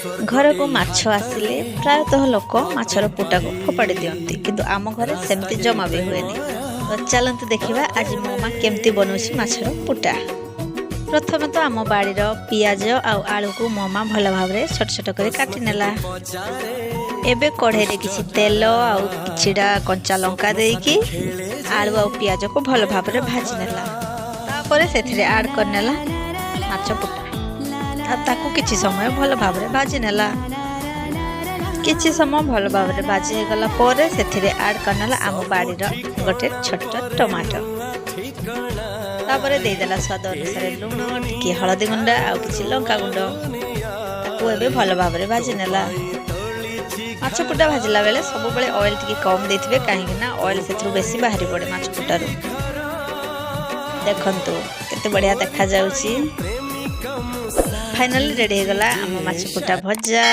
घर को माछ आसिले प्रायतः लोक माछर पुटा को फोपाड़ी दियंती किंतु आम घरे सेमती जमा भी हुएनी। तो चलंतु देखिबा आज मो मां केमती बनौछि माछर पुटा। प्रथमे तो आम बाड़ीर पियाज आउ आलू को मो मां भल भाव रे छोट छोट कर काटी नेला। एबे कढ़ाई रे किछि तेल आउ किछिडा कंचा लंका देकी आलू आउ पियाज को भल भाव रे भाजी नेला। तापर सेथिरे ऐड कर नेला माछ पुटा ताकू किछि समय भल भाव रे भाजी नेला। किछि समय भल भाव रे भाजी गला परे सेथिरे ऐड कर नेला आम बाड़ीर गोटे छोट टमाटो। तापर दे देला स्वाद अनुसार लूण टिके हळदी गुंड आउ किछि लंका गुंड ताकू एबे भल भाव रे भाजी नेला। माछ पुटा भाजिला बेले सब बेले ऑयल टिके कम देथिबे काहे ना ऑयल सेथरु बेसी बाहरी पड़े माछ पुटारू। देखंतु केते बढ़िया देखा जाउची। फाइनली रेडी हो गला आम माछ पुटा भजा।